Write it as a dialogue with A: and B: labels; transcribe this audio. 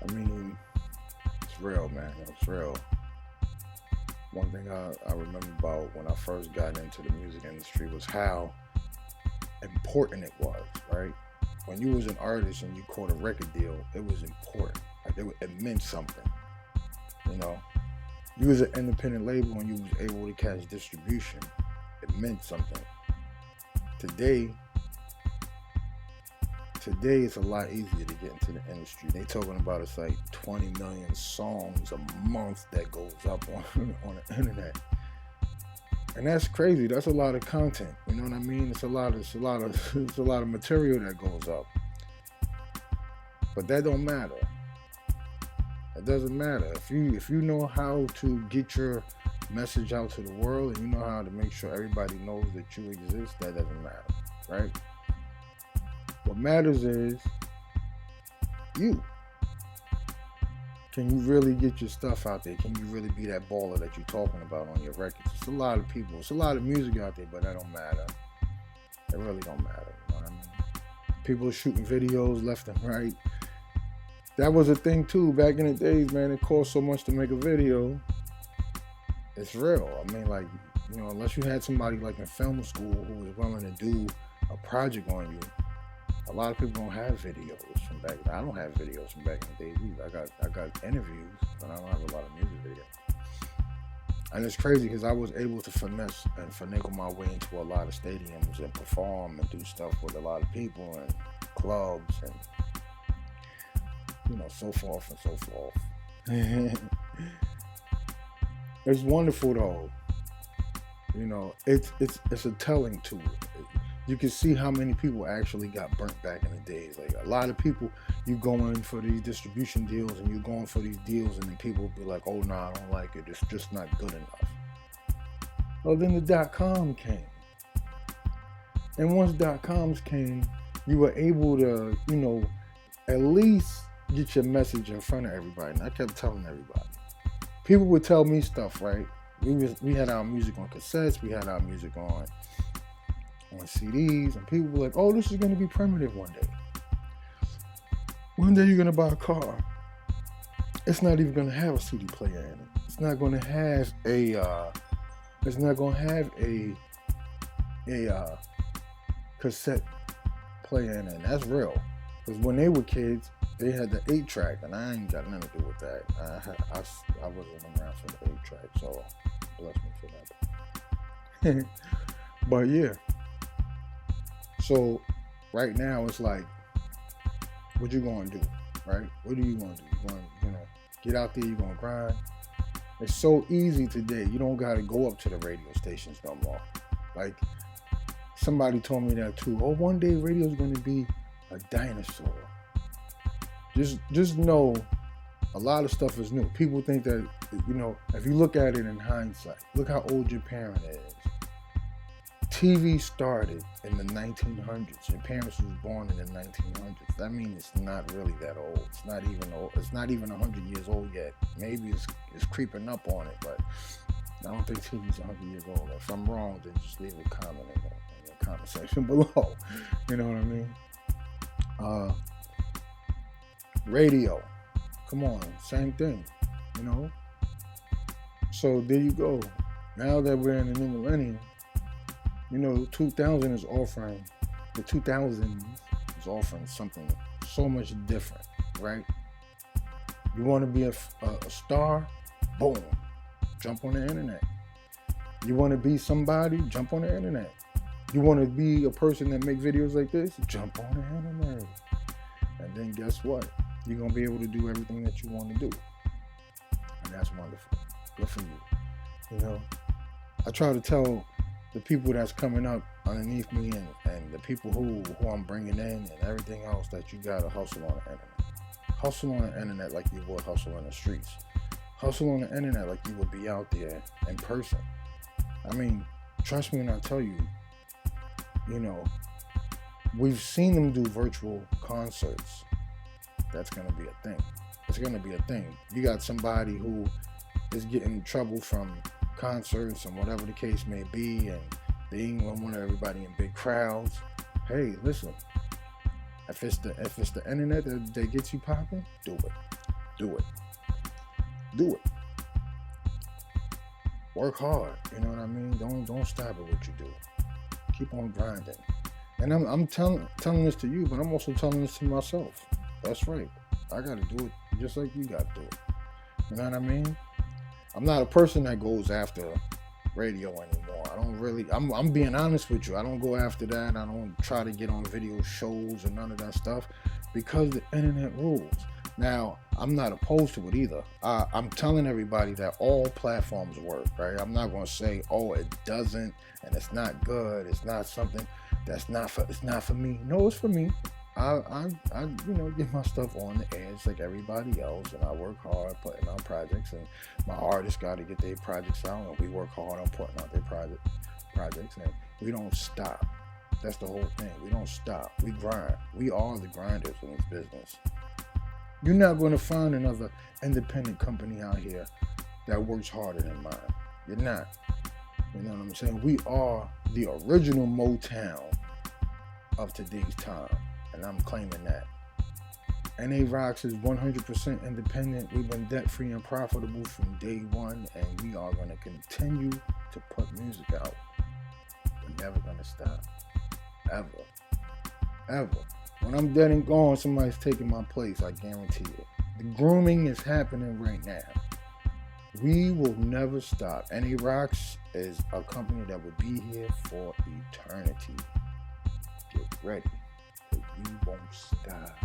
A: I mean, it's real, man. It's real. One thing I remember about when I first got into the music industry was how important it was, right? When you was an artist and you caught a record deal, it was important. Like it meant something, you know. You was an independent label and you was able to catch distribution. It meant something. Today, today it's a lot easier to get into the industry. They talking about it's like 20 million songs a month that goes up on on the internet, and that's crazy. That's a lot of content. You know what I mean? It's a lot of material that goes up. But that don't matter. It doesn't matter if you know how to get your message out to the world and you know how to make sure everybody knows that you exist. That doesn't matter, right? What matters is you. Can you really get your stuff out there? Can you really be that baller that you're talking about on your records? It's a lot of people. It's a lot of music out there, but that don't matter. It really don't matter. You know what I mean? People are shooting videos left and right. That was a thing too back in the days, man. It cost so much to make a video. It's real. I mean, like, you know, unless you had somebody like in film school who was willing to do a project on you, a lot of people don't have videos from back then. I don't have videos from back in the days either. I got interviews, but I don't have a lot of music videos. And it's crazy because I was able to finesse and finagle my way into a lot of stadiums and perform and do stuff with a lot of people and clubs and, you know, so forth and so forth. It's wonderful though. You know, it's a telling tool. You can see how many people actually got burnt back in the days. Like a lot of people, you go in for these distribution deals and you're going for these deals, and then people will be like, "Oh no, I don't like it. It's just not good enough." Well, then the .com came, and once .coms came, you were able to, you know, at least get your message in front of everybody. And I kept telling everybody. People would tell me stuff, right? We had our music on cassettes, we had our music on CDs, and people were like, "Oh, this is going to be primitive one day. One day you're going to buy a car. It's not even going to have a CD player in it. It's not going to have a cassette player in it." And that's real, because when they were kids, they had the 8-track, and I ain't got nothing to do with that. I wasn't around for the 8-track, so bless me for that. But yeah. So right now it's like, what you gonna do, right? What are you gonna do? You gonna, you know, get out there, you gonna grind. It's so easy today. You don't gotta go up to the radio stations no more. Like somebody told me that too. Oh, one day radio's gonna be a dinosaur. Just know a lot of stuff is new. People think that, you know, if you look at it in hindsight, look how old your parent is. TV started in the 1900s. Your parents was born in the 1900s. That means it's not really that old. It's not even old. It's not even 100 years old yet. Maybe it's creeping up on it, but I don't think TV's 100 years old. If I'm wrong, then just leave a comment in the comment section below. You know what I mean? Radio. Come on, same thing. You know? So there you go. Now that we're in the new millennium, you know, 2000 is offering, the 2000s is offering something so much different, right? You want to be a star? Boom. Jump on the internet. You want to be somebody? Jump on the internet. You want to be a person that make videos like this? Jump on the internet. And then guess what? You're going to be able to do everything that you want to do. And that's wonderful. Good for you. You know, I try to tell the people that's coming up underneath me and the people who I'm bringing in and everything else that you got to hustle on the internet. Hustle on the internet like you would hustle in the streets. Hustle on the internet like you would be out there in person. I mean, trust me when I tell you, you know, we've seen them do virtual concerts. That's going to be a thing. It's going to be a thing. You got somebody who is getting in trouble from concerts and whatever the case may be, and they ain't gonna want everybody in big crowds. Hey, listen, if it's the internet that gets you popping, do it. Do it. Do it. Work hard. You know what I mean? Don't stop at what you do. Keep on grinding. And I'm telling this to you, but I'm also telling this to myself. That's right. I gotta do it just like you gotta do it. You know what I mean? I'm not a person that goes after radio anymore. I don't really. I'm being honest with you. I don't go after that. I don't try to get on video shows or none of that stuff because the internet rules. Now, I'm not opposed to it either. I'm telling everybody that all platforms work, right? I'm not going to say, oh, it doesn't, and it's not good. It's not something that's not for. It's not for me. No, it's for me. I get my stuff on the edge like everybody else, and I work hard putting out projects, and my artists got to get their projects out, and we work hard on putting out their projects, and we don't stop. That's the whole thing. We don't stop. We grind. We are the grinders in this business. You're not going to find another independent company out here that works harder than mine. You're not. You know what I'm saying? We are the original Motown of today's time, and I'm claiming that. NA Rocks is 100% independent. We've been debt-free and profitable from day one, and we are going to continue to put music out. We're never going to stop. Ever. Ever. When I'm dead and gone, somebody's taking my place, I guarantee it. The grooming is happening right now. We will never stop. NA Rocks is a company that will be here for eternity. Get ready, because we won't stop.